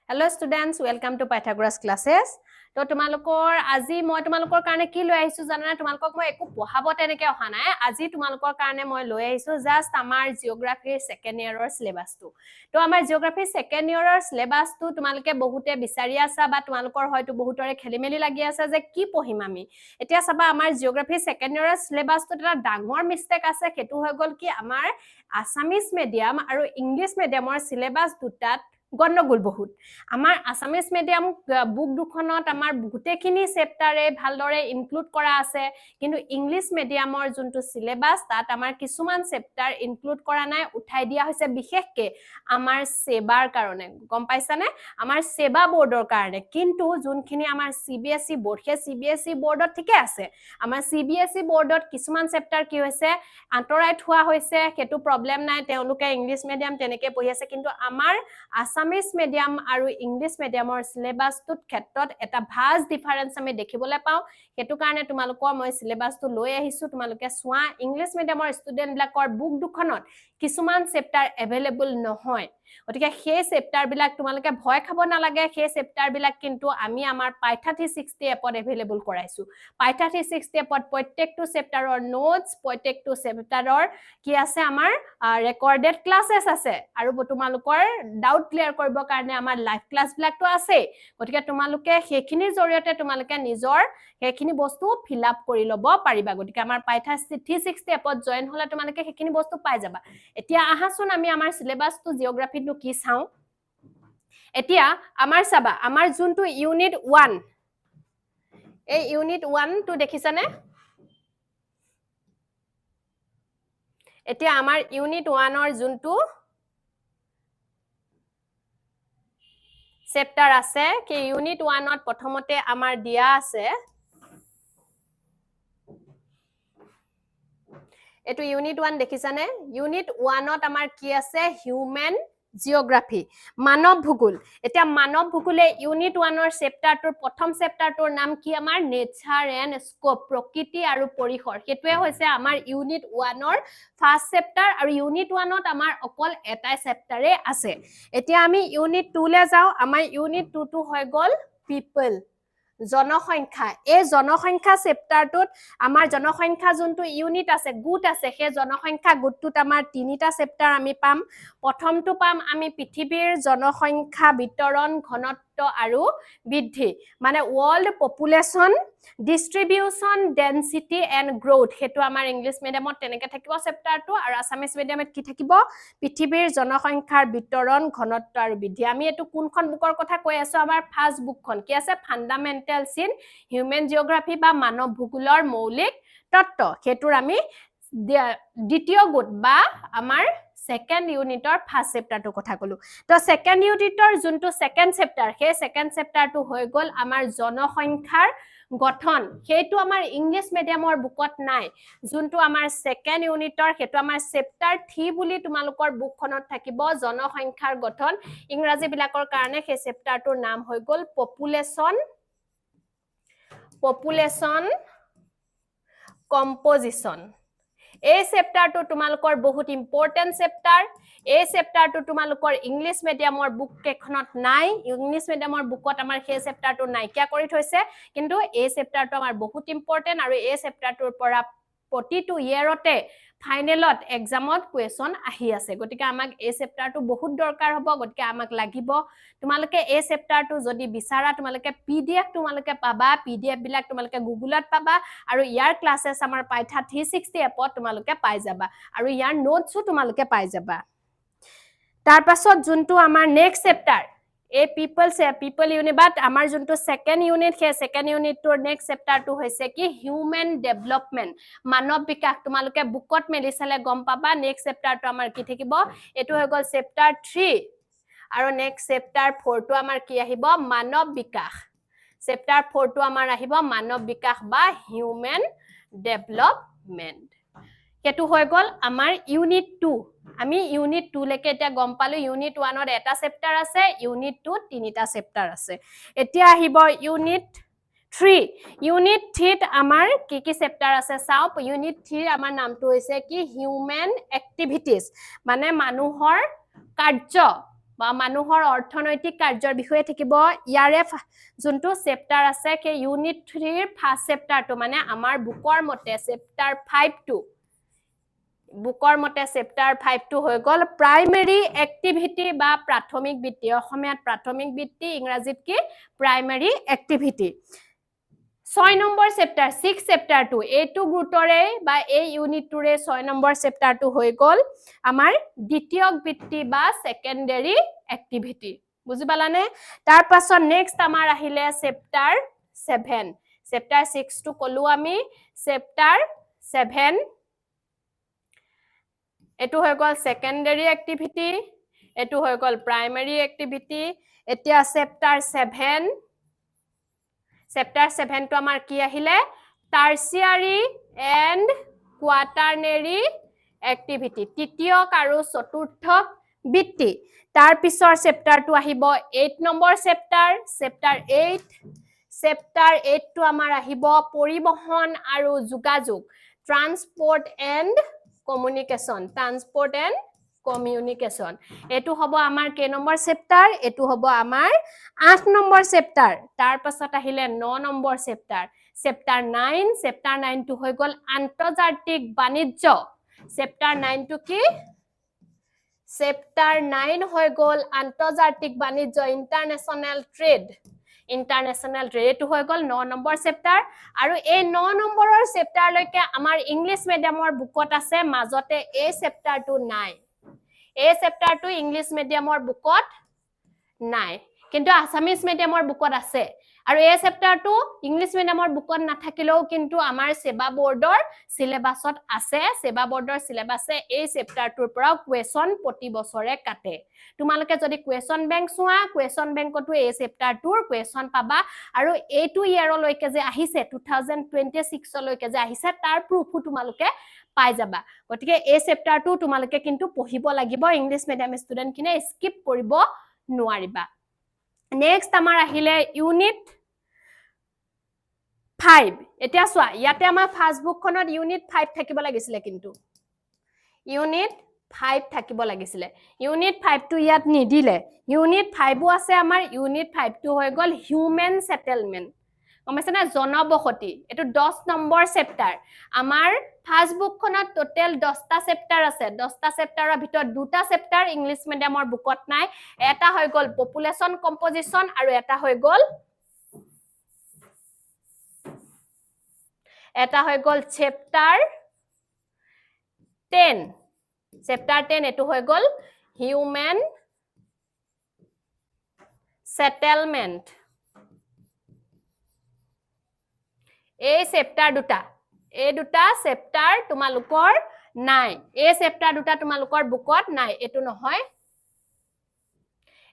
Hello students, welcome to Pythagoras classes. তো তোমালোকৰ আজি মই তোমালোকৰ কাৰণে কি লৈ আহিছো জানা তোমালোকক মই একো পঢ়াব তেনেকে অহা নাই আজি তোমালোকৰ কাৰণে মই লৈ আহিছো জাস্ট আমাৰ জিওগ্ৰাফিৰ সেকেন্ড ইয়াৰৰ সিলেবাসটো তো আমাৰ জিওগ্ৰাফিৰ সেকেন্ড ইয়াৰৰ সিলেবাসটো তোমালোকে বহুতে বিচাৰি আছা বা তোমালোকৰ হয়তো বহুতৰে খেলিমেলি লাগি আছে যে কি পঢ়িম আমি এতিয়া চাবা আমাৰ জিওগ্ৰাফিৰ সেকেন্ড ইয়াৰৰ সিলেবাসটো এটা ডাঙৰ মিস্টেক আছে হেতু হৈ গল কি আমাৰ আসামিজ মিডিয়াম আৰু ইংলিশ মিডিয়ামৰ সিলেবাস দুটাত গণ্ডগোল বহুত আমাৰ আসামিজ মিডিয়াম বুক দুখনত আমাৰ গুটেখিনি চেপ্টাৰে ভালদৰে ইনক্লুড কৰা আছে কিন্তু ইংলিশ মিডিয়ামৰ যোনটো সিলেবাস তাত আমাৰ কিছুমান চেপ্টাৰ ইনক্লুড কৰা নাই উঠাই দিয়া হৈছে বিশেষকৈ আমাৰ সেবাৰ কাৰণে গম পাইছানে আমাৰ সেবা বোৰ্ডৰ কাৰণে কিন্তু যোনখিনি আমাৰ সিবিএসই বোৰ্ড হে সিবিএসই বোৰ্ডত ঠিকে আছে আমাৰ সিবিএসই বোৰ্ডত কিছুমান চেপ্টাৰ কি হৈছে আঁতৰাই থোৱা হৈছে হেতু প্ৰবলেম নাই তেওঁলোকে ইংলিশ মিডিয়াম তেনেকে পঢ়ি আছে কিন্তু আমাৰ আসামিজ মিডিয়াম আৰু ইংলিশ মিডিয়ামৰ সিলেবাসটোত ক্ষেত্ৰত এটা ভাজ ডিফাৰেন্স আমি দেখিবলৈ পাও হেতু কাৰণে তোমালোকৰ মই সিলেবাসটো লৈ আহিছো তোমালোকে সোৱা ইংলিশ মিডিয়ামৰ ষ্টুডেন্ট বিলাকৰ বুক দুখনত কিছুমান চেপ্টাৰ এভেইলেবল নহয় গতিকে সেই চেপ্টাৰ বিলাক তোমালোকে ভয় খাব নালাগে সেই চেপ্টাৰ বিলাক কিন্তু আমি আমাৰ পাইথা 360 এপত এভেইলেবল কৰাইছো পাইথা 360 এপত প্ৰত্যেকটো চেপ্টাৰৰ নোটস প্ৰত্যেকটো চেপ্টাৰৰ কি আছে আমাৰ ৰেকৰ্ডেড ক্লাसेस আছে আৰু তোমালোকৰ ডাউট ক্লিয়াৰ কৰিব কাৰণে আমাৰ লাইভ ক্লাস বিলাকটো আছে গতিকে তোমালোকে সেইখিনিৰ জৰিয়তে তোমালোকে নিজৰ সেইখিনি বস্তু ফিল আপ কৰি লব পাৰিবা গতিকে আমাৰ পাইথা 360 এপত জয়েন হলে তোমালোকে সেইখিনি বস্তু পাই যাবা এতিয়া আহাচোন আমি আমাৰ সিলেবাসটো জিওগ্ৰাফিটো কি চাও এতিয়া আমাৰ চাবা আমাৰ যোনটো ইউনিট 1 এই ইউনিট 1 টো দেখিছানে এতিয়া আমাৰ ইউনিট 1 ৰ যোনটো চেপ্টাৰ আছে কি ইউনিট 1 ত প্ৰথমতে আমাৰ দিয়া আছে এটো ইউনিট 1 দেখিছানে ইউনিট 1 ত আমাৰ কি আছে হিউম্যান জিওগ্ৰাফি মানৱ ভূগোল এতিয়া মানৱ ভূগোলে ইউনিট 1 ৰ চেপ্টাৰটোৰ প্ৰথম চেপ্টাৰটোৰ নাম কি আমাৰ নেচাৰ এণ্ড স্কোপ প্ৰকৃতি আৰু পৰিসৰ হেতুৱে হৈছে আমাৰ ইউনিট 1 ৰ ফাৰ্স্ট চেপ্টাৰ আৰু ইউনিট 1 ত আমাৰ অকল এটাই চেপ্টাৰে আছে এতিয়া আমি ইউনিট 2 লে যাও আমাৰ ইউনিট 2 টো হৈ গল পিপল জনসংখ্যা এই জনসংখ্যা চেপ্টাৰটোত আমাৰ জনসংখ্যা যোনটো ইউনিট আছে গুট আছে সেই জনসংখ্যা গুটটোত আমাৰ তিনিটা চেপ্টাৰ আমি পাম প্ৰথমটো পাম আমি পৃথিৱীৰ জনসংখ্যা বিতৰণ ঘনত্ব আৰু বৃদ্ধি মানে world population distribution density and growth হেতু আমাৰ ইংলিশ মিডিয়ামত তেনেকে থাকিব চেপ্টাৰটো আৰু আসামিজ মিডিয়ামত কি থাকিব পৃথিৱীৰ জনসংখ্যাৰ বিতৰণ ঘনত্ব আৰু বৃদ্ধি আমি এটো কোনখন বুকৰ কথা কৈ আছো আমাৰ ফাৰ্স্ট বুকখন কি আছে ফান্ডামেন্টালস ইন হিউম্যান জিওগ্ৰাফি বা মানৱ ভূগোলৰ মৌলিক তত্ত্ব হেতুৰ আমি দ্বিতীয় গুট বা আমাৰ সেকেন্ড ইউনিটৰ ফাৰ্স্ট চেপ্টাৰটো কথা কলো তো সেকেন্ড ইউনিটৰ যোনটো সেকেন্ড চেপ্টাৰ সেই সেকেন্ড চেপ্টাৰটো হৈ গল আমাৰ জনসংখ্যাৰ গঠন হেতু আমাৰ ইংলিশ মিডিয়ামৰ বুকত নাই যোনটো আমাৰ সেকেন্ড ইউনিটৰ হেতু আমাৰ চেপ্টাৰ 3 বুলি তোমালোকৰ বুকখনত থাকিব জনসংখ্যাৰ গঠন ইংৰাজী বিলাকৰ কাৰণে সেই চেপ্টাৰটোৰ নাম হৈ গল পপুলেশন কম্পোজিশন এই চেপ্টাৰটো তোমালোকৰ বহুত ইম্পৰ্টেন্ট চেপ্টাৰ এই চেপ্টাৰটো তোমালোকৰ ইংলিশ মিডিয়ামৰ বুক কেখনত নাই ইংলিশ মিডিয়ামৰ বুকত আমাৰ সেই চেপ্টাৰটো নাইকিয়া কৰি থৈছে কিন্তু এই চেপ্টাৰটো আমাৰ বহুত ইম্পৰ্টেন্ট আৰু এই চেপ্টাৰটোৰ পৰা প্ৰতিটো ইয়াৰতে ফাইনেলত এক্সামত কোৱেশ্চন আহি আছে গতিকে আমাক এই চেপ্টাৰটো বহুত দৰকাৰ হ'ব গতিকে আমাক লাগিব তোমালোকে এই চেপ্টাৰটো যদি বিচাৰা তোমালোকে পিডিএফ তোমালোকে পাবা পিডিএফ বিলাক তোমালোকে গুগলত পাবা আৰু ইয়াৰ ক্লাसेस আমাৰ পাইথা 360 এপত তোমালোকে পাই যাবা আৰু ইয়াৰ নোটসও তোমালোকে পাই যাবা তাৰ পাছত যোনটো আমাৰ নেক্সট চেপ্টাৰ এই পিপল ইউনিট বাট আমাৰ যোনটো সেকেন্ড ইউনিট হে সেকেন্ড ইউনিটৰ নেক্সট চেপ্টাৰটো হৈছে কি হিউম্যান ডেভেলপমেন্ট মানৱ বিকাশ তোমালোকে বুকত মেলি চালে গম পাবা নেক্সট চেপ্টাৰটো আমাৰ কি থাকিব এটো হৈ গল চেপ্টাৰ 3 আৰু নেক্সট চেপ্টাৰ 4 টো আমাৰ কি আহিব মানৱ বিকাশ চেপ্টাৰ 4 টো আমাৰ আহিব মানৱ বিকাশ বা হিউম্যান ডেভেলপমেন্ট হেতু হৈ গল আমাৰ ইউনিট 2 আমি ইউনিট 2 লৈকে এটা গম পালো ইউনিট 1 ৰ এটা চেপ্টাৰ আছে ইউনিট 2 তিনিটা চেপ্টাৰ আছে এতিয়া আহিব ইউনিট 3 ইউনিট 3 ত আমাৰ কি চেপ্টাৰ আছে চাও ইউনিট 3 আমাৰ নামটো হৈছে কি হিউম্যান এক্টিভিটিজ মানে মানুহৰ কাৰ্য বা মানুহৰ অৰ্থনৈতিক কাৰ্যৰ বিষয়ে থাকিব ইয়াৰে যোনটো চেপ্টাৰ আছে কে ইউনিট 3 ৰ ফাৰ্ষ্ট চেপ্টাৰটো মানে আমাৰ বুকৰ মতে চেপ্টাৰ 5 টো বুকৰ মতে চেপ্টাৰ 5 টো হৈ গল প্ৰাইমেৰী এক্টিভিটি বা প্ৰাথমিক বৃত্তি অসমীয়াত প্ৰাথমিক বৃত্তি ইংৰাজীত কি প্ৰাইমেৰী এক্টিভিটি 6 নম্বৰ চেপ্টাৰ 6 চেপ্টাৰটো এইটো গুৰুতৰে বা এই ইউনিটটোৰে 6 নম্বৰ চেপ্টাৰটো হৈ গল আমাৰ দ্বিতীয়ক বৃত্তি বা সেকেন্ডাৰী এক্টিভিটি বুজি পালানে তাৰ পাছত নেক্সট আমাৰ আহিলে চেপ্টাৰ 7 চেপ্টাৰ 6 টো কলো আমি চেপ্টাৰ 7 এটো হৈ গল সেকেন্ডাৰী এক্টিভিটি এটো হৈ গল প্ৰাইমেৰী এক্টিভিটি এতিয়া চেপ্টাৰ 7 চেপ্টাৰ 7 টো আমাৰ কি আহিলে টাৰ্চিয়াৰী এন্ড কোৱাটাৰনেৰী এক্টিভিটি তৃতীয়ক আৰু চতুৰ্থক বৃত্তি তাৰ পিছৰ চেপ্টাৰটো আহিব 8 নম্বৰ চেপ্টাৰ 8 টো আমাৰ আহিব পৰিবহন আৰু যোগাযোগ ট্ৰান্সপোৰ্ট এন্ড কমিউনিকেশন এটো হ'ব আমাৰ কে নম্বৰ চেপ্টাৰ এটো হ'ব আমাৰ 8 নম্বৰ চেপ্টাৰ তাৰ পাছত আহিলে 9 নম্বৰ চেপ্টাৰ 9 টো হৈ গল আন্তৰ্জাতিক বাণিজ্য চেপ্টাৰ 9 টো কি চেপ্টাৰ 9 হৈ গল আন্তৰ্জাতিক বাণিজ্য ইন্টাৰনেশনাল ট্ৰেড এটো হৈ গল 9 নম্বৰ চেপ্টাৰ আৰু এই 9 নম্বৰৰ চেপ্টাৰ লৈকে আমাৰ ইংলিশ মিডিয়ামৰ বুকত আছে মাজতে এই চেপ্টাৰটো নাই এই চেপ্টাৰটো ইংলিশ মিডিয়ামৰ বুকত নাই কিন্তু আসামিজ মিডিয়ামৰ বুকত আছে আৰু এই চেপ্টাৰটো ইংলিশ মিডিয়ামৰ বুকত নাথাকিলেও কিন্তু আমাৰ সেবা বোৰ্ডৰ সিলেবাসত আছে সেবা বোৰ্ডৰ সিলেবাসে এই চেপ্টাৰটোৰ পৰা কোৱেশ্চন প্ৰতি বছৰে কাটে তোমালোকে যদি কোৱেশ্চন বেংক চোৱা কোৱেশ্চন বেংকটো এই চেপ্টাৰটোৰ কোৱেশ্চন পাবা আৰু এইটো ইয়াৰলৈকে যে আহিছে 2026 লৈকে যে আহিছে তাৰ প্ৰুফো তোমালোকে পাই যাবা গতিকে এই চেপ্টাৰটো তোমালোকে কিন্তু পঢ়িব লাগিব ইংলিশ মিডিয়াম ষ্টুডেন্ট কিনে স্কিপ কৰিব নোৱাৰিবা নেক্সট আমাৰ আহিলে ইউনিট 5 এতিয়া চোৱা ইয়াতে আমাৰ ফাৰ্স্ট বুকখনত ইউনিট 5 থাকিব লাগিছিল কিন্তু ইউনিট 5 থাকিব লাগিছিল ইউনিট 5 টো ইয়াত নিদিলে ইউনিট 5 আছে আমাৰ ইউনিট 5 টো হৈ গল হিউম্যান সেটেলমেন্ট গমছনা জনবসতি এটো 10 নম্বৰ চেপ্টাৰ আমাৰ ফাৰ্স্ট বুকখনত টোটাল 10টা চেপ্টাৰ আছে 10টা চেপ্টাৰৰ ভিতৰত দুটা চেপ্টাৰ ইংলিশ মিডিয়ামৰ বুকত নাই এটা হৈ গল পপুলেশন কম্পোজিশন আৰু এটা হৈ গল চেপ্টাৰ 10 এটো হৈ গল হিউম্যান সেটেলমেন্ট এই চেপ্টাৰ দুটা চেপ্টাৰ তোমালোকৰ নাই এই চেপ্টাৰ দুটা তোমালোকৰ বুকত নাই এটো নহয়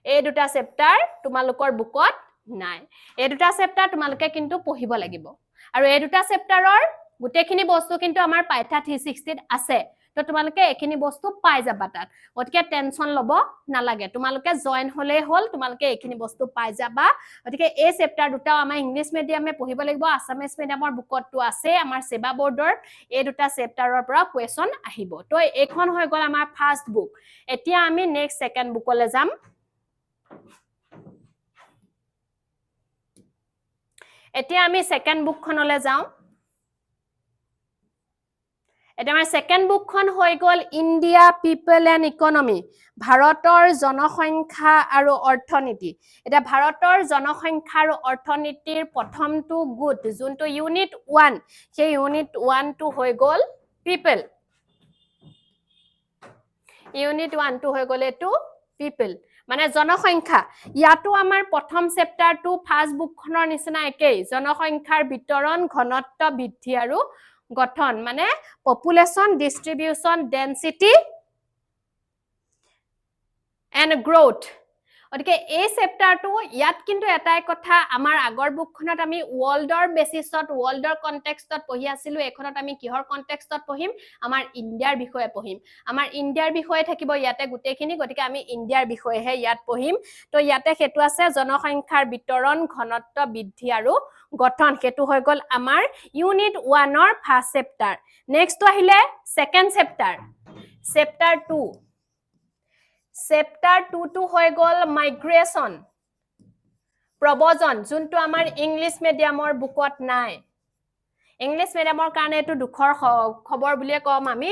এই দুটা চেপ্টাৰ তোমালোকৰ বুকত নাই এই দুটা চেপ্টাৰ তোমালোকে কিন্তু পঢ়িব লাগিব আৰু এই দুটা চেপ্টাৰৰ গুটেখিনি বস্তু কিন্তু আমাৰ পাইথা 360 আছে তো তোমালোকে এখিনি বস্তু পাই যাবা তাত গতিকে টেনশন লব নালাগে তোমালোকে জয়েন হলে হল তোমালোকে এখিনি বস্তু পাই যাবা গতিকে এই চেপ্টাৰ দুটাও আমাৰ ইংলিশ মিডিয়ামে পঢ়িব লাগিব আসামিজ মিডিয়ামৰ বুকতটো আছে আমাৰ সেবা বোৰ্ডৰ এই দুটা চেপ্টাৰৰ পৰা কোৱেশ্চন আহিব তো এইখন হৈ গল আমাৰ ফাৰ্স্ট বুক এতিয়া আমি নেক্সট সেকেন্ড বুকলৈ যাম এতিয়া আমি সেকেন্ড বুকখনলৈ যাও এটা আমাৰ সেকেন্ড বুকখন হৈ গল ইন্ডিয়া পিপল এণ্ড ইকনমি ভাৰতৰ জনসংখ্যা আৰু অৰ্থনীতি এটা ভাৰতৰ জনসংখ্যা আৰু অৰ্থনীতিৰ প্ৰথমটো গুড যোনটো ইউনিট 1 সেই ইউনিট 1 টো হৈ গল পিপল ইউনিট 1 টো হৈ গল এটো পিপল মানে জনসংখ্যা ইয়াতো আমাৰ প্ৰথম চেপ্টাৰটো ফাৰ্স্ট বুকখনৰ নিচিনা একেই জনসংখ্যাৰ বিতৰণ ঘনত্ব বৃদ্ধি আৰু গঠন মানে population distribution density and growth okay এই চেপ্টাৰটো ইয়াত কিন্তু এটাই কথা আমাৰ আগৰ বুকখনত আমি ওয়াৰ্ল্ডৰ বেসিছত ওয়াৰ্ল্ডৰ কনটেক্সটত পঢ়ি আছিলো এখনত আমি কিহৰ কনটেক্সটত পঢ়িম আমাৰ ইন্ডিয়াৰ বিষয়ে পঢ়িম আমাৰ ইন্ডিয়াৰ বিষয়ে থাকিব ইয়াতে গুটেখিনি গতিকে আমি ইন্ডিয়াৰ বিষয়েহে ইয়াত পঢ়িম তো ইয়াতে হেতু আছে জনসংখ্যাৰ বিতৰণ ঘনত্ব বৃদ্ধি আৰু গঠন হেতু হৈ গল আমাৰ ইউনিট 1 ৰ ফাৰ্স্ট চেপ্টাৰ নেক্সট আহিলে সেকেন্ড চেপ্টাৰ চেপ্টাৰ 2 চেপ্টাৰ 2 টো হৈ গল মাইগ্ৰেশন প্ৰব্ৰজন যোনটো আমাৰ ইংলিশ মিডিয়ামৰ বুকত নাই ইংলিশ মিডিয়ামৰ কাৰণে এটো দুখৰ খবৰ বুলিয়ে কম আমি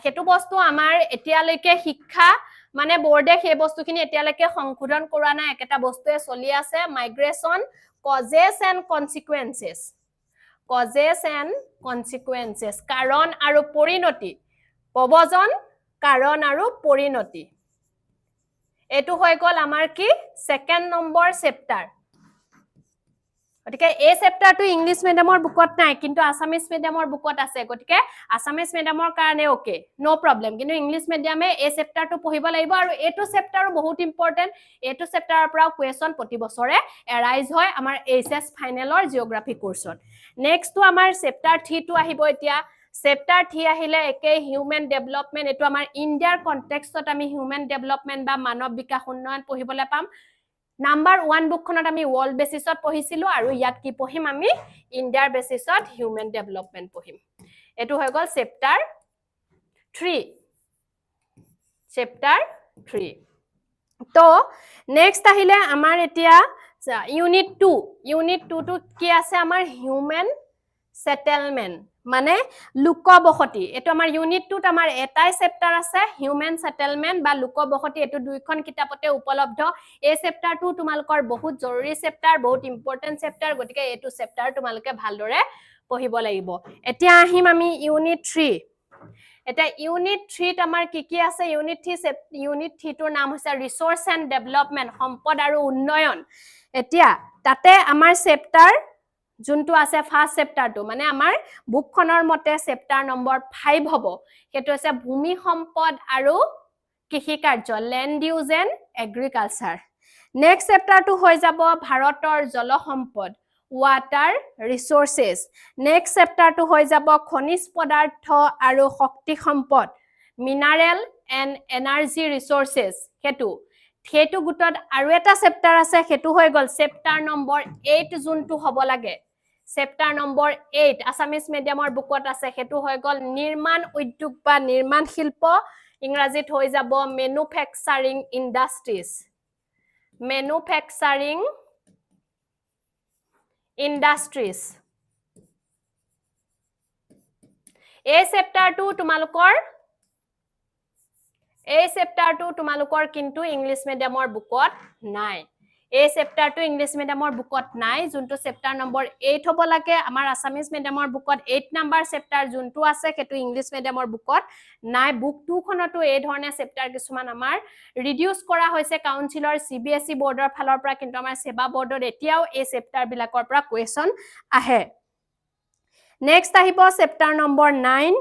হেতু বস্তু আমাৰ এতিয়ালৈকে শিক্ষা মানে বোৰ্ডে সেই বস্তুখিনি এতিয়ালৈকে সংশোধন কৰা নাই একটা বস্তুৱে চলি আছে মাইগ্ৰেশন কজেছ এণ্ড কনসিকুৱেন্সেস কাৰণ আৰু পৰিণতি প্ৰব্ৰজন কাৰণ আৰু পৰিণতি এটো হৈ গল আমাৰ কি সেকেন্ড নম্বৰ চেপ্টাৰ গটিকে এই চেপ্টাৰটো ইংলিশ মিডিয়ামৰ বুকত নাই কিন্তু আসামিজ মিডিয়ামৰ বুকত আছে গটিকে আসামিজ মিডিয়ামৰ কাৰণে ওকে নো প্ৰবলেম কিন্তু ইংলিশ মিডিয়ামে এই চেপ্টাৰটো পঢ়িব লাগিব আৰু এটো চেপ্টাৰো বহুত ইম্পৰ্টেন্ট এটো চেপ্টাৰৰ পৰা কোৱেশ্চন প্ৰতি বছৰে এৰাইজ হয় আমাৰ এইচএস ফাইনেলৰ জিওগ্ৰাফি কোৰ্সত নেক্সট টু আমাৰ চেপ্টাৰ 3 টো আহিব এতিয়া চেপ্টাৰ 3 আহিলে একে হিউম্যান ডেভেলপমেন্ট এটো আমাৰ ইন্ডিয়াৰ কনটেক্সটত আমি হিউম্যান ডেভেলপমেন্ট বা মানৱ বিকাশ উন্নয়ন পঢ়িবলৈ পাম নাম্বাৰ 1 বুকখনত আমি ওয়াৰ্ল্ড বেসিছত পঢ়িছিলো আৰু ইয়াত কি পঢ়িম আমি ইন্ডিয়াৰ বেসিছত হিউম্যান ডেভেলপমেন্ট পঢ়িম এটো হৈ গল চেপ্টাৰ 3 তো নেক্সট আহিলে আমাৰ এতিয়া ইউনিট 2 টো কি আছে আমাৰ হিউম্যান সেটেলমেন্ট মানে লোকবসতি এটো আমাৰ ইউনিট 2 ত আমাৰ এটাই চেপ্টাৰ আছে হিউম্যান সেটেলমেন্ট বা লোকবসতি এটো দুইখন কিতাপতে উপলব্ধ এই চেপ্টাৰটো তোমালকৰ বহুত জৰুৰী চেপ্টাৰ বহুত ইম্পৰ্টেন্ট চেপ্টাৰ গটিকে এটো চেপ্টাৰ তোমালকে ভালদৰে পঢ়িব লাগিব এতিয়া আহিম আমি ইউনিট 3 এটা ইউনিট 3 ত আমাৰ কি আছে ইউনিট 3 টোৰ নাম হৈছে ৰিসোৰ্স এণ্ড ডেভেলপমেন্ট সম্পদ আৰু উন্নয়ন এতিয়া তাতে আমাৰ চেপ্টাৰ যোনটো আছে ফাৰ্স্ট চেপ্টাৰটো মানে আমাৰ বুকখনৰ মতে চেপ্টাৰ নম্বৰ 5 হ'ব হেতু আছে ভূমি সম্পদ আৰু কৃষি কাৰ্য land use and agriculture next চেপ্টাৰটো হৈ যাব ভাৰতৰ জল সম্পদ water resources next chapter to হৈ যাব খনিজ পদাৰ্থ আৰু শক্তি সম্পদ mineral and energy resources হেতু গুটত আৰু এটা চেপ্টাৰ আছে হেতু হৈ গল চেপ্টাৰ নম্বৰ 8 যোনটো হ'ব লাগে চেপ্টাৰ নম্বৰ 8 আসামিজ মিডিয়ামৰ বুকত আছে হেতু হৈ গল নিৰ্মাণ উদ্যোগ বা নিৰ্মাণ শিল্প ইংৰাজীত হৈ যাব ম্যানুফ্যাকচাৰিং ইন্ডাস্ট্ৰিজ এই চেপ্টাৰটো তোমালোকৰ কিন্তু ইংলিশ মিডিয়ামৰ বুকত নাই এই চেপ্টাৰটো ইংলিশ মিডিয়ামৰ বুকত নাই যোনটো চেপ্টাৰ নম্বৰ 8 হ'ব লাগে আমাৰ আসামিজ মিডিয়ামৰ বুকত 8 নম্বৰ চেপ্টাৰ যোনটো আছে হেতু ইংলিশ মিডিয়ামৰ বুকত নাই বুক 2 খনটো এই ধৰণে চেপ্টাৰ কিছুমান আমাৰ ৰিডিউস কৰা হৈছে কাউন্সিলৰ সিবিএসই বৰ্ডৰ ফালৰ পৰা কিন্তু আমাৰ সেবা বৰ্ডৰ এতিয়াও এই চেপ্টাৰ বিলাকৰ পৰা কোৱেশ্চন আহে নেক্সট আহিব চেপ্টাৰ নম্বৰ 9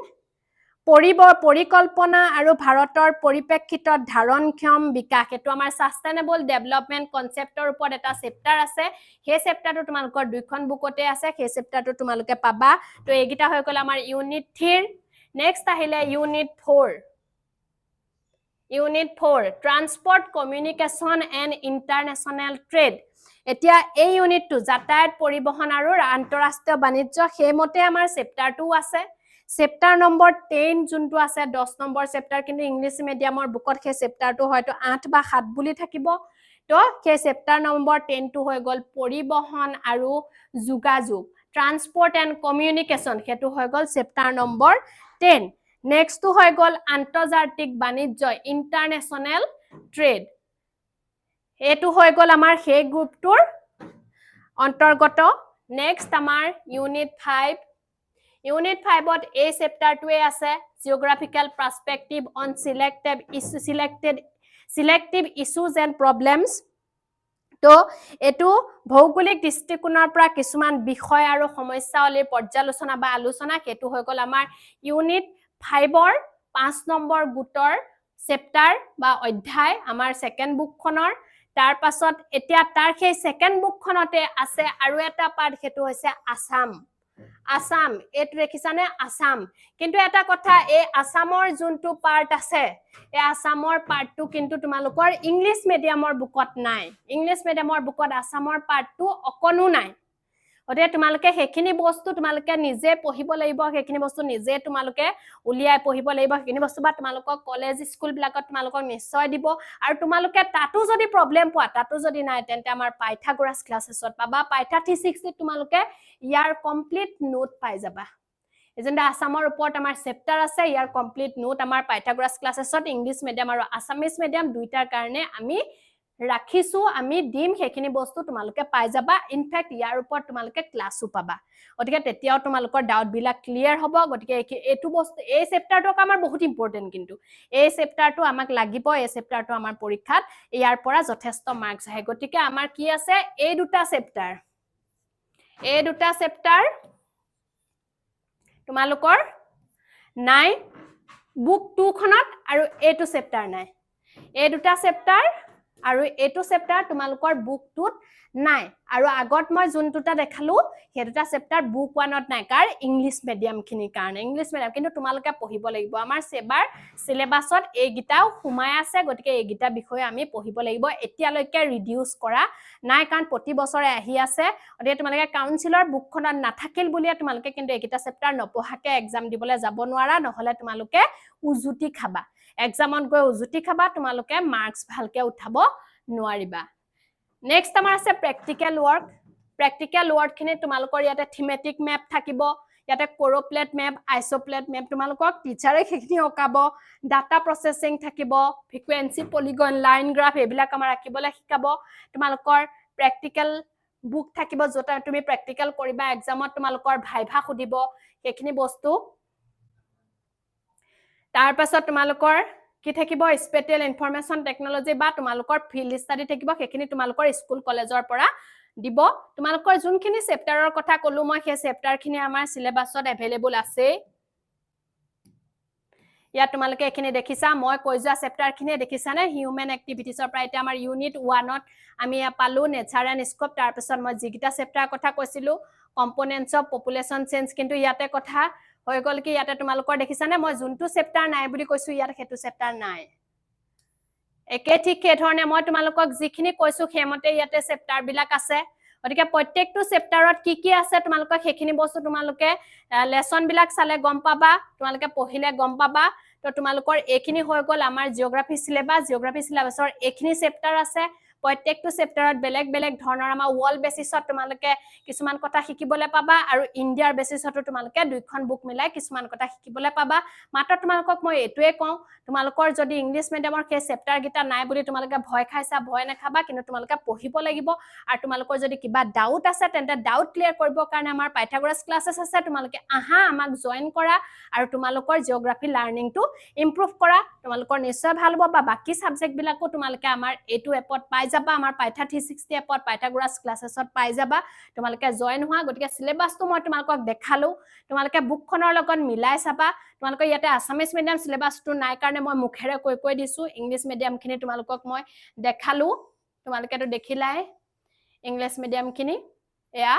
পৰিকল্পনা আৰু ভাৰতৰ পৰিপ্ৰেক্ষিতত ধাৰণক্ষম বিকাশ এটো আমাৰ সাস্টেইনেবল ডেভেলপমেন্ট কনসেপ্টৰ ওপৰত এটা চেপ্টাৰ আছে সেই চেপ্টাৰটো তোমালোকৰ দুইখন বুকতে আছে সেই চেপ্টাৰটো তোমালোকে পাবা তো এইগিটা হৈ গল আমাৰ ইউনিট 3 নেক্সট আহিলে unit 4 transport communication and international trade এতিয়া এই ইউনিটটো যাতায়াত পৰিবহন আৰু আন্তঃৰাষ্ট্ৰীয় বাণিজ্য হেমতে আমাৰ চেপ্টাৰটো আছে চেপ্টাৰ নম্বৰ 10 যোনটো আছে 10 নম্বৰ চেপ্টাৰ কিন্তু ইংলিশ মিডিয়ামৰ বুকত সেই চেপ্টাৰটো হয়তো 8 বা 7 বুলি থাকিব তো সেই চেপ্টাৰ নম্বৰ 10 টো হৈ গল পৰিবহন আৰু যোগাযোগ ট্ৰান্সপোৰ্ট এণ্ড কমিউনিকেশন হেতু হৈ গল চেপ্টাৰ নম্বৰ 10 নেক্সট টো হৈ গল আন্তৰ্জাতিক বাণিজ্য ইন্টাৰনেশনাল ট্ৰেড এটো হৈ গল আমাৰ সেই গ্ৰুপটোৰ অন্তৰ্গত নেক্সট আমাৰ ইউনিট 5 Unit 5 এই চেপ্টাৰটোৱে আছে জিওগ্ৰাফিক্যাল পাৰ্সপেক্টিভ on selective issues and problems তো এটো ভৌগোলিক দৃষ্টিকোণৰ পৰা কিছুমান বিষয় আৰু সমস্যাৱলীৰ পৰ্যালোচনা বা আলোচনা হেতু হৈ গল আমাৰ ইউনিট 5 ৰ 5 নম্বৰ গুটৰ চেপ্টাৰ বা অধ্যায় আমাৰ সেকেন্ড বুকখনৰ তাৰ পাছত এতিয়া তাৰ সেই সেকেন্ড বুকখনতে আছে আৰু এটা পাৰ্ট হেতু হৈছে আসাম এট ৰেখিছানে আসাম কিন্তু এটা কথা এই আসামৰ যোনটো পাৰ্ট আছে এই আসামৰ পাৰ্টটো কিন্তু তোমালোকৰ ইংলিশ মিডিয়ামৰ বুকত নাই ইংলিশ মিডিয়ামৰ বুকত আসামৰ পাৰ্টটো অকনো নাই গতিকে তোমালোকে সেইখিনি বস্তু তোমালোকে নিজে পঢ়িব লাগিব সেইখিনি বস্তু নিজে তোমালোকে উলিয়াই পঢ়িব লাগিব সেইখিনি বস্তু বা তোমালোকক কলেজ স্কুল বিলাকত তোমালোকক নিশ্চয় দিব আৰু তোমালোকে তাতো যদি প্ৰবলেম পোৱা তাতো যদি নাই তেন্তে আমাৰ পাইথাগোৰাছ ক্লাसेছত পাবা পাইথা 360 তোমালোকে ইয়াৰ কমপ্লিট নোট পাই যাবা এজেন্ডা আসামৰ ওপৰত আমাৰ চেপ্টাৰ আছে ইয়াৰ কমপ্লিট নোট আমাৰ পাইথাগোৰাছ ক্লাसेছত ইংলিশ মিডিয়াম আৰু আসামিজ মিডিয়াম দুইটাৰ কাৰণে আমি ৰাখিছো আমি দিম সেইখিনি বস্তু তোমালোকে পাই যাবা ইনফ্যাক্ট ইয়াৰ ওপৰত তোমালোকে ক্লাসও পাবা গতিকে তেতিয়াও তোমালোকৰ ডাউট বিলাক ক্লিয়াৰ হ'ব গতিকে এটো বস্তু এই চেপ্টাৰটো আমাৰ বহুত ইম্পৰ্টেন্ট কিন্তু এই চেপ্টাৰটো আমাক লাগিব এই চেপ্টাৰটো আমাৰ পৰীক্ষাত ইয়াৰ পৰা যথেষ্ট মাৰ্কস আহে গতিকে আমাৰ কি আছে এই দুটা চেপ্টাৰ তোমালোকৰ নাই বুক 2 খনত আৰু এটো চেপ্টাৰ নাই এই দুটা চেপ্টাৰ আৰু এটো চেপ্টাৰ তোমালোকৰ বুক 2ত নাই আৰু আগত মই যোনটোটা দেখালো হেতুটা চেপ্টাৰ বুক 1ত নাই কাৰ ইংলিশ মিডিয়াম খিনিৰ কাৰণে ইংলিশ মিডিয়াম কিন্তু তোমালোকে পঢ়িব লাগিব আমাৰ সেবাৰ সিলেবাসত এই গিটাও হুমাই আছে গতিকে এই গিটা বিষয় আমি পঢ়িব লাগিব এতিয়ালৈকে ৰিডিউস কৰা নাই কাৰণ প্ৰতি বছৰে আহি আছে গতিকে তোমালোকে কাউন্সিলৰ বুকখনত নাথাকিল বুলিয়ে তোমালোকে কিন্তু এই গিটা চেপ্টাৰ নপঢ়াকে এক্সাম দিবলৈ যাব নোৱাৰা নহলে তোমালোকে উজুতি খাবা এক্সামত গৈ উজুতি খাবা তোমালোকে মাৰ্কস ভালকে উঠাব নোৱাৰিবা নেক্সট আমাৰ আছে প্ৰ্যাকটিক্যাল ওয়াৰ্ক খিনি তোমালোকৰ ইয়াতে থিমেটিক মেপ থাকিব ইয়াতে কোৰোপ্লেট মেপ আইসোপ্লেট মেপ তোমালোকক টিচাৰে সেইখিনি অকাব ডাটা প্ৰসেসিং থাকিব ফ্ৰিকুৱেন্সি পলিগন লাইন গ্ৰাফ এইবিলাক আমাৰ ৰাখিবলৈ শিকাব তোমালোকৰ প্ৰ্যাকটিক্যাল বুক থাকিব যত তুমি প্ৰ্যাকটিক্যাল কৰিবা এক্সামত তোমালোকৰ ভাইভা খুদিব সেইখিনি বস্তু তাৰ পাছত তোমালোকৰ কি থাকিব স্পেশাল ইনফৰমেশন টেকনলজি বা তোমালোকৰ ফিল্ড ষ্টাডি থাকিব সেইখিনি তোমালোকৰ স্কুল কলেজৰ পৰা দিব তোমালোকৰ যোনখিনি চেপ্টাৰৰ কথা কলো মই সেই চেপ্টাৰখিনি আমাৰ সিলেবাসত अवेलेबल আছে ইয়া তোমালোকে এখিনি দেখিছা মই কৈ যোৱা চেপ্টাৰখিনি দেখিছানে হিউম্যান এক্টিভিটিছৰ পৰা এটা আমাৰ ইউনিট 1ত আমি পালো নেচাৰ এণ্ড স্কোপ তাৰ পিছত মই জিগিটা চেপ্টাৰ কথা কৈছিলো কম্পোনেন্টস অফ পপুলেশন চেঞ্জ কিন্তু ইয়াতে কথা হৈ গল কি ইয়াতে তোমালোকৰ দেখিছানে মই যোনটো চেপ্টাৰ নাই বুলি কৈছো ইয়াত হেতু চেপ্টাৰ নাই একে ঠিক কে ধৰণে মই তোমালোকক যিখিনি কৈছো হেমতে ইয়াতে চেপ্টাৰ বিলাক আছে গতিকে প্ৰত্যেকটো চেপ্টাৰত কি আছে তোমালোকক সেইখিনি বস্তু তোমালোকে লেসন বিলাক চালে গম পাবা তোমালোকে পঢ়িলে গম পাবা তো তোমালোকৰ এখিনি হৈ গল আমাৰ জিওগ্ৰাফি সিলেবাসৰ এখিনি চেপ্টাৰ আছে প্ৰত্যেকটো চেপ্টাৰত বেলেগ বেলেগ ধৰণৰ আমাৰ ওয়াৰ্ল্ড বেসিছত তোমালোকে কিছুমান কথা শিকিবলৈ পাবা আৰু ইন্ডিয়াৰ বেসিছতো তোমালোকে দুইখন বুক মিলাই কিছুমান কথা শিকিবলৈ পাবা মাত্ৰ তোমালোকক মই এটোৱে কওঁ তোমালোকৰ যদি ইংলিশ মিডিয়ামৰ সেই চেপ্টাৰ গিটা নাই বুলি তোমালোকে ভয় খাইছা ভয় নাখাবা কিন্তু তোমালোকে পঢ়িব লাগিব আৰু তোমালোকৰ যদি কিবা ডাউট আছে তেন্তে ডাউট ক্লিয়াৰ কৰিবৰ কাৰণে আমাৰ পাইথাগোৰাছ ক্লাसेছ আছে তোমালোকে আহা আমাক জয়েন কৰা আৰু তোমালোকৰ জিওগ্ৰাফি লাৰ্নিংটো ইমপ্ৰুভ কৰা তোমালোকৰ নিশ্চয় ভাল হ'ব বা বাকি সাবজেক্ট বিলাকো তোমালোকে আমাৰ এটো এপত পাই যাবা আমাৰ পাইথা 360 এপত পাইথাগোৰাছ ক্লাছেছত পাই যাবা তোমালোকে জয়েন হোৱা গতিকে সিলেবাসটো মই তোমালোকক দেখালো তোমালোকে বুকখনৰ লগত মিলাই চাবা তোমালোকে ইয়াতে আসামিজ মিডিয়াম সিলেবাসটো নাই কাৰণে মই মুখেৰে কৈ দিছো ইংলিশ মিডিয়াম খিনি তোমালোকক মই দেখালো তোমালোকে তো দেখিলাই ইংলিশ মিডিয়াম খিনি এয়া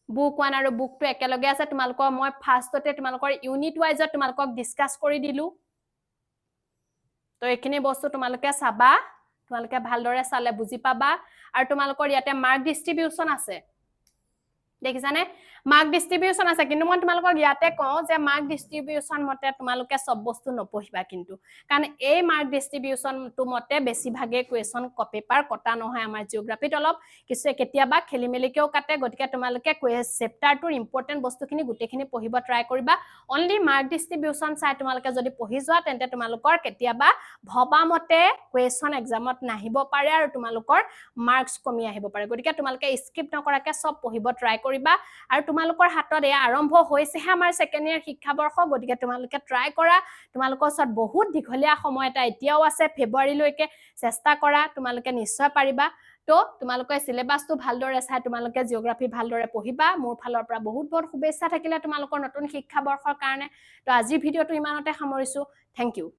বুক 1 আৰু বুক 2 একেলগে আছে তোমালোকক মই ফাৰ্ষ্টতে তোমালোকৰ ইউনিট ওয়াইজত তোমালোকক ডিসকাস কৰি দিলো তো এখিনি বস্তু তোমালোকে চাবা তোমালোকে ভালদৰে চালে বুজি পাবা আৰু তোমালোকৰ ইয়াতে মাৰ্ক ডিস্ট্ৰিবিউশন আছে দেখিছানে মাৰ্ক ডিস্ট্ৰিবিউশন আছে কিন্তু মই তোমালোকক ইয়াতে কওঁ যে মাৰ্ক ডিস্ট্ৰিবিউশন মতে তোমালোকে সব বস্তু নপঢ়িবা কিন্তু কাৰণ এই মাৰ্ক ডিস্ট্ৰিবিউশন টু মতে বেছি ভাগে কোৱেশ্চন পেপাৰ কটা নহয় আমাৰ জিওগ্ৰাফিত অলপ কিছু কেতিয়াবা খেলিমেলিকেও কাটে গতিকে তোমালোকে চেপ্টাৰটোৰ ইম্পৰ্টেন্ট বস্তুখিনি গুটেখিনি পঢ়িব ট্ৰাই কৰিবা অনলি মাৰ্ক ডিস্ট্ৰিবিউশন চাই তোমালোকে যদি পঢ়ি যোৱা তেন্তে তোমালোকৰ কেতিয়াবা ভবা মতে কোৱেশ্চন এক্সামত নাহিব পাৰে আৰু তোমালোকৰ মাৰ্কস কমি আহিব পাৰে গতিকে তোমালোকে স্কিপ নকৰাকে সব পঢ়িব ট্ৰাই কৰিবা আৰু তোমালোকৰ হাতত এ আৰম্ভ হৈছেহে আমাৰ সেকেন্ড ইয়াৰ শিক্ষাবৰ্ষ গতিকে তোমালোকে ট্ৰাই কৰা তোমালোকৰ ওচৰত বহুত দীঘলীয়া সময় এটা এতিয়াও আছে ফেব্ৰুৱাৰী লৈকে চেষ্টা কৰা তোমালোকে নিশ্চয় পাৰিবা তো তোমালোকে সিলেবাসটো ভালদৰে চাই তোমালোকে জিওগ্ৰাফি ভালদৰে পঢ়িবা মোৰ ফালৰ পৰা বহুত বহুত শুভেচ্ছা থাকিলে তোমালোকৰ নতুন শিক্ষাবৰ্ষৰ কাৰণে তো আজি ভিডিওটো ইমানতে সামৰিছো থ্যাংক ইউ